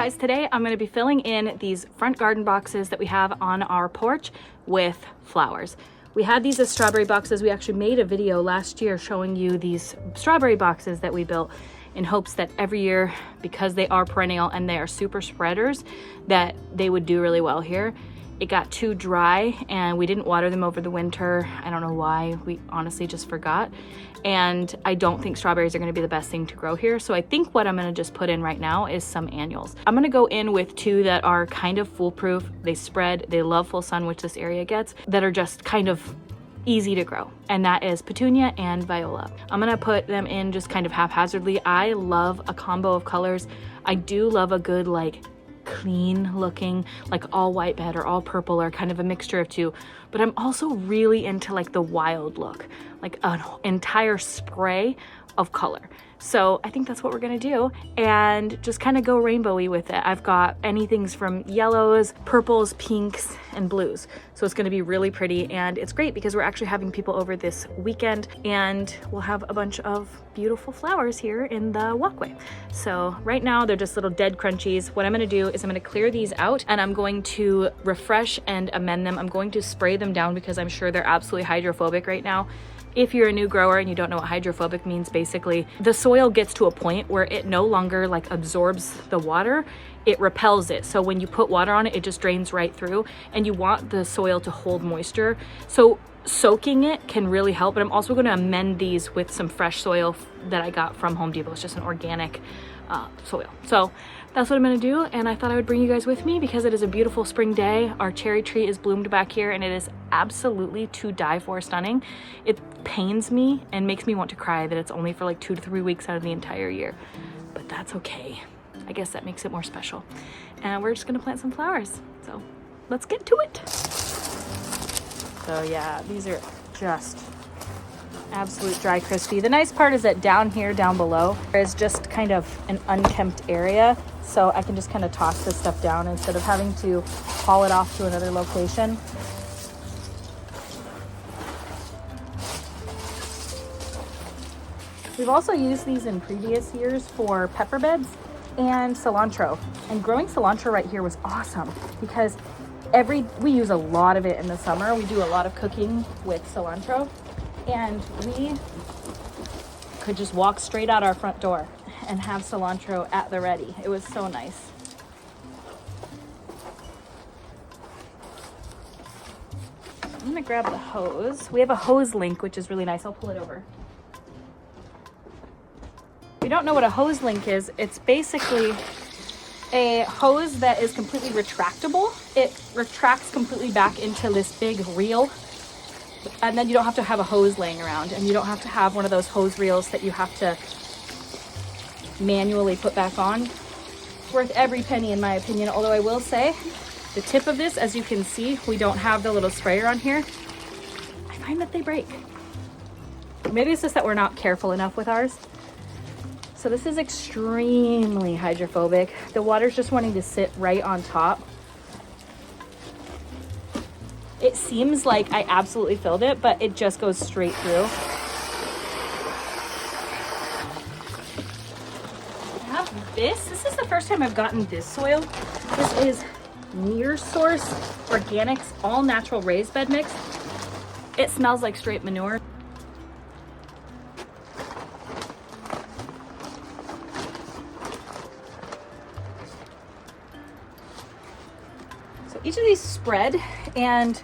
guys, today I'm going to be filling in these front garden boxes that we have on our porch with flowers. We had these as strawberry boxes. We actually made a video last year showing you these strawberry boxes that we built in hopes that every year, because they are perennial and they are super spreaders, that they would do really well here. It got too dry and we didn't water them over the winter. I don't know why, we honestly just forgot. And I don't think strawberries are gonna be the best thing to grow here. So I think what I'm gonna just put in right now is some annuals. I'm gonna go in with two that are kind of foolproof. They spread, they love full sun, which this area gets, that are just kind of easy to grow, and that is Petunia and Viola. I'm gonna put them in just kind of haphazardly. I love a combo of colors. I do love a good like clean looking, like all white bed or all purple or kind of a mixture of two, but I'm also really into like the wild look, like an entire spray of color. So I think that's what we're gonna do and just kind of go rainbowy with it. I've got anything from yellows, purples, pinks, and blues. So it's gonna be really pretty, and it's great because we're actually having people over this weekend and we'll have a bunch of beautiful flowers here in the walkway. So right now they're just little dead crunchies. What I'm gonna do is I'm gonna clear these out and I'm going to refresh and amend them. I'm going to spray them down because I'm sure they're absolutely hydrophobic right now. If you're a new grower and you don't know what hydrophobic means, basically the soil gets to a point where it no longer like absorbs the water, it repels it. So when you put water on it, it just drains right through, and you want the soil to hold moisture. So soaking it can really help, but I'm also going to amend these with some fresh soil that I got from Home Depot. It's just an organic soil. So that's what I'm gonna do, and I thought I would bring you guys with me because it is a beautiful spring day. Our cherry tree is bloomed back here and it is absolutely to die for stunning. It pains me and makes me want to cry that it's only for like 2 to 3 weeks out of the entire year, but that's okay. I guess that makes it more special. And we're just gonna plant some flowers. So let's get to it. So yeah, these are just absolute dry crispy. The nice part is that down here, down below, there is just kind of an unkempt area. So I can just kind of toss this stuff down instead of having to haul it off to another location. We've also used these in previous years for pepper beds and cilantro. And growing cilantro right here was awesome because we use a lot of it in the summer. We do a lot of cooking with cilantro. And we could just walk straight out our front door and have cilantro at the ready. It was so nice. I'm gonna grab the hose. We have a hose link, which is really nice. I'll pull it over. If you don't know what a hose link is, it's basically a hose that is completely retractable. It retracts completely back into this big reel. And then you don't have to have a hose laying around, and you don't have to have one of those hose reels that you have to manually put back on. It's worth every penny in my opinion, although I will say the tip of this, as you can see, we don't have the little sprayer on here. I find that they break. Maybe it's just that we're not careful enough with ours. So this is extremely hydrophobic. The water's just wanting to sit right on top. It seems like I absolutely filled it, but it just goes straight through. I have this. This is the first time I've gotten this soil. This is Near Source Organics All Natural Raised Bed Mix. It smells like straight manure. So each of these spread, and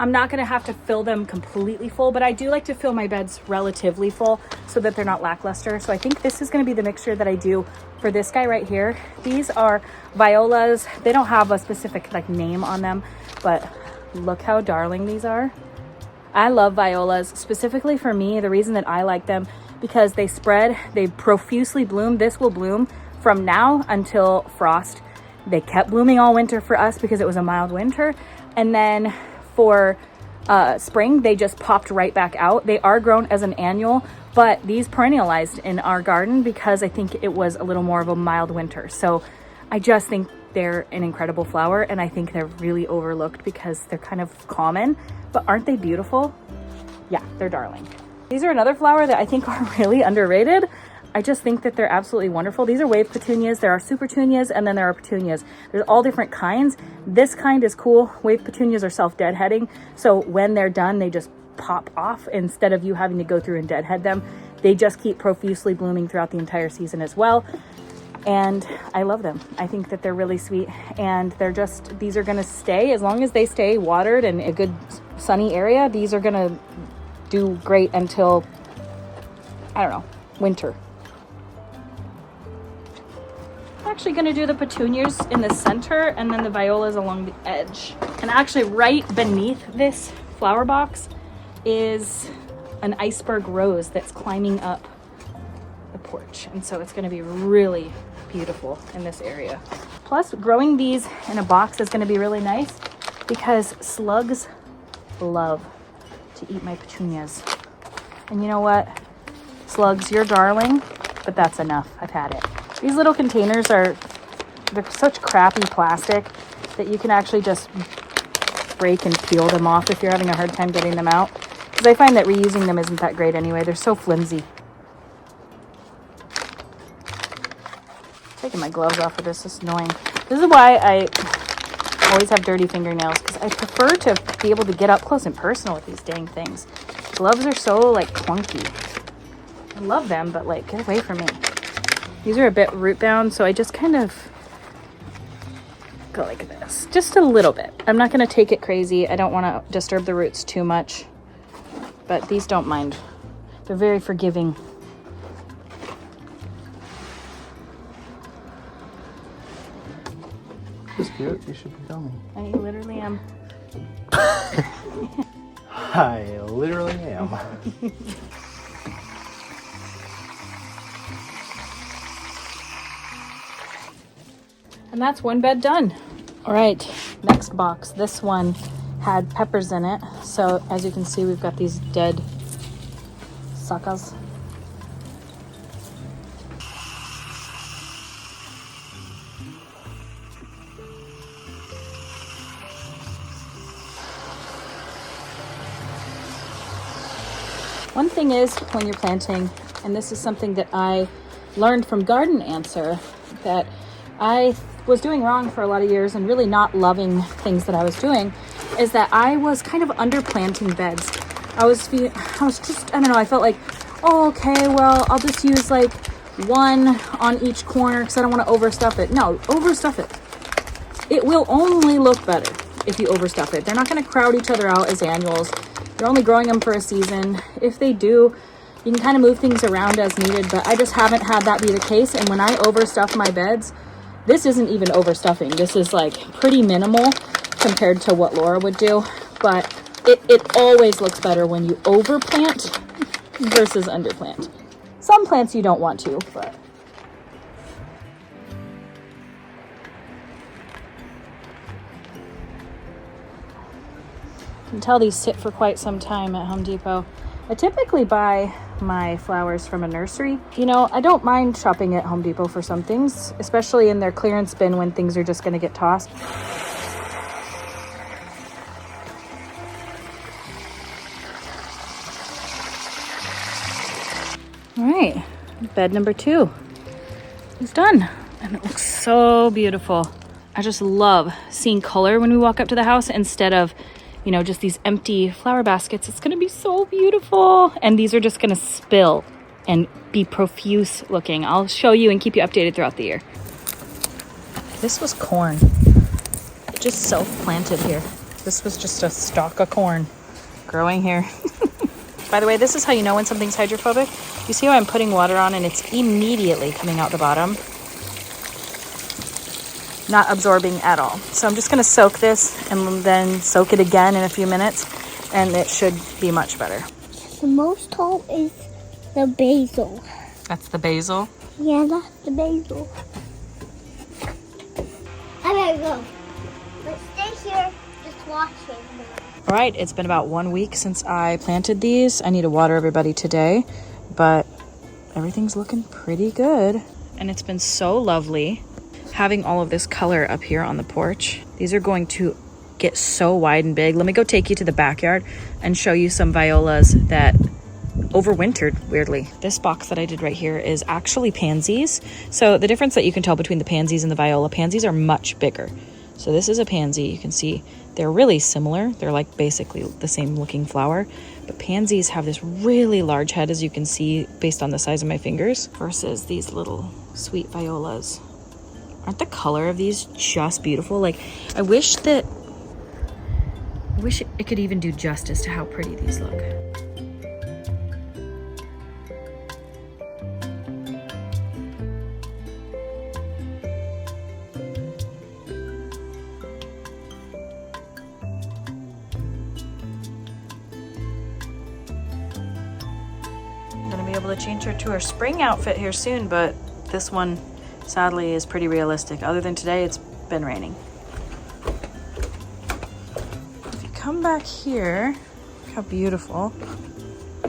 I'm not gonna have to fill them completely full, but I do like to fill my beds relatively full so that they're not lackluster. So I think this is gonna be the mixture that I do for this guy right here. These are Violas. They don't have a specific like name on them, but look how darling these are. I love Violas. Specifically for me, the reason that I like them, because they spread, they profusely bloom. This will bloom from now until frost. They kept blooming all winter for us because it was a mild winter. And then for spring, they just popped right back out. They are grown as an annual, but these perennialized in our garden because I think it was a little more of a mild winter. So I just think they're an incredible flower, and I think they're really overlooked because they're kind of common, but aren't they beautiful? Yeah, they're darling. These are another flower that I think are really underrated. I just think that they're absolutely wonderful. These are wave petunias. There are super petunias, and then there are petunias. There's all different kinds. This kind is cool. Wave petunias are self-deadheading. So when they're done, they just pop off instead of you having to go through and deadhead them. They just keep profusely blooming throughout the entire season as well. And I love them. I think that they're really sweet, and these are gonna stay, as long as they stay watered in a good sunny area, these are gonna do great until, I don't know, winter. I'm actually gonna do the petunias in the center and then the violas along the edge. And actually right beneath this flower box is an iceberg rose that's climbing up the porch. And so it's gonna be really beautiful in this area. Plus, growing these in a box is gonna be really nice because slugs love to eat my petunias. And you know what? Slugs, you're darling, but that's enough. I've had it. These little containers they're such crappy plastic that you can actually just break and peel them off if you're having a hard time getting them out. Because I find that reusing them isn't that great anyway. They're so flimsy. Taking my gloves off of this is annoying. This is why I always have dirty fingernails, because I prefer to be able to get up close and personal with these dang things. Gloves are so like clunky. I love them, but like, get away from me. These are a bit root bound, so I just kind of go like this, just a little bit. I'm not going to take it crazy. I don't want to disturb the roots too much, but these don't mind. They're very forgiving. That's cute. You should be filming. I literally am. I literally am. And that's one bed done. All right, next box. This one had peppers in it. So as you can see, we've got these dead suckers. One thing is when you're planting, and this is something that I learned from Garden Answer, that I was doing wrong for a lot of years and really not loving things that I was doing, is that I was kind of underplanting beds. I was just, I don't know, I felt like, oh, okay, well, I'll just use like one on each corner because I don't want to overstuff it. No, overstuff it. It will only look better if you overstuff it. They're not going to crowd each other out as annuals. You're only growing them for a season. If they do, you can kind of move things around as needed, but I just haven't had that be the case. And when I overstuff my beds, this isn't even overstuffing. This is like pretty minimal compared to what Laura would do, but it always looks better when you overplant versus underplant. Some plants you don't want to, but you can tell these sit for quite some time at Home Depot. I typically buy my flowers from a nursery. You know, I don't mind shopping at Home Depot for some things, especially in their clearance bin when things are just going to get tossed. All right, bed number 2 is done, and it looks so beautiful. I just love seeing color when we walk up to the house instead of, you know, just these empty flower baskets. It's gonna be so beautiful. And these are just gonna spill and be profuse looking. I'll show you and keep you updated throughout the year. This was corn. It just self-planted here. This was just a stalk of corn growing here. By the way, this is how you know when something's hydrophobic. You see how I'm putting water on and it's immediately coming out the bottom? Not absorbing at all. So I'm just going to soak this and then soak it again in a few minutes, and it should be much better. The most tall is the basil. That's the basil? Yeah, that's the basil. I gotta go. But stay here, just watching. All right, it's been about 1 week since I planted these. I need to water everybody today, but everything's looking pretty good. And it's been so lovely having all of this color up here on the porch. These are going to get so wide and big. Let me go take you to the backyard and show you some violas that overwintered, weirdly. This box that I did right here is actually pansies. So the difference that you can tell between the pansies and the viola, pansies are much bigger. So this is a pansy. You can see they're really similar. They're like basically the same looking flower. But pansies have this really large head, as you can see based on the size of my fingers, versus these little sweet violas. Aren't the color of these just beautiful? Like, I wish it could even do justice to how pretty these look. I'm gonna be able to change her to her spring outfit here soon, but this one sadly is pretty realistic. Other than today, it's been raining. If you come back here, look how beautiful.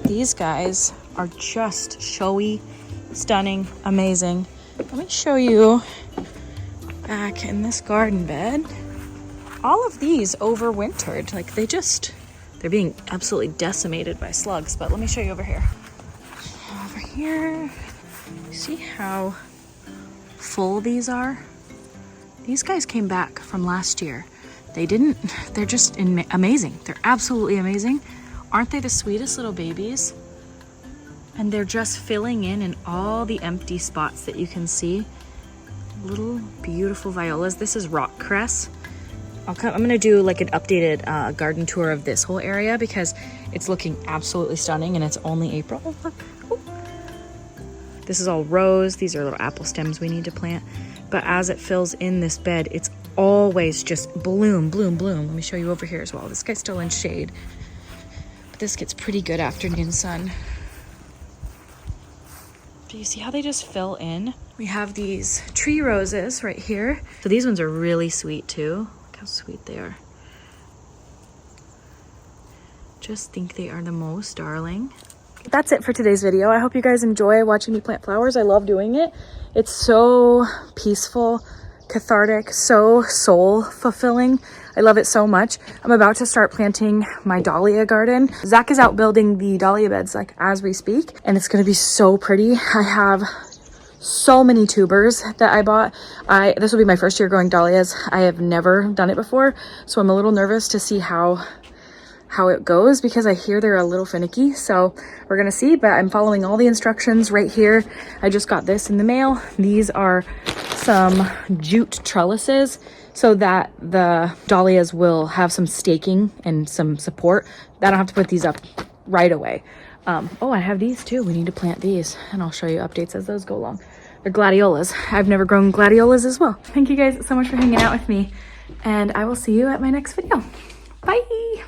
These guys are just showy, stunning, amazing. Let me show you back in this garden bed. All of these overwintered. Like they're being absolutely decimated by slugs, but let me show you over here. Over here, see how full these are? These guys came back from last year. They're just amazing. They're absolutely amazing. Aren't they the sweetest little babies? And they're just filling in all the empty spots that you can see. Little beautiful violas. This is rock cress. I'm gonna do like an updated garden tour of this whole area because it's looking absolutely stunning and it's only April. Oh, look. Oh. This is all rose. These are little apple stems we need to plant. But as it fills in this bed, it's always just bloom, bloom, bloom. Let me show you over here as well. This guy's still in shade, but this gets pretty good afternoon sun. Do you see how they just fill in? We have these tree roses right here. So these ones are really sweet too. Look how sweet they are. Just think they are the most darling. That's it for today's video. I hope you guys enjoy watching me plant flowers. I love doing it. It's so peaceful, cathartic, so soul fulfilling. I love it so much. I'm about to start planting my dahlia garden. Zach is out building the dahlia beds like as we speak, and it's gonna be so pretty. I have so many tubers that I bought. This will be my first year growing dahlias. I have never done it before, so I'm a little nervous to see how it goes because I hear they're a little finicky. So we're gonna see, but I'm following all the instructions right here. I just got this in the mail. These are some jute trellises so that the dahlias will have some staking and some support. I don't have to put these up right away. Oh, I have these too. We need to plant these and I'll show you updates as those go along. They're gladiolas. I've never grown gladiolas as well. Thank you guys so much for hanging out with me, and I will see you at my next video. Bye.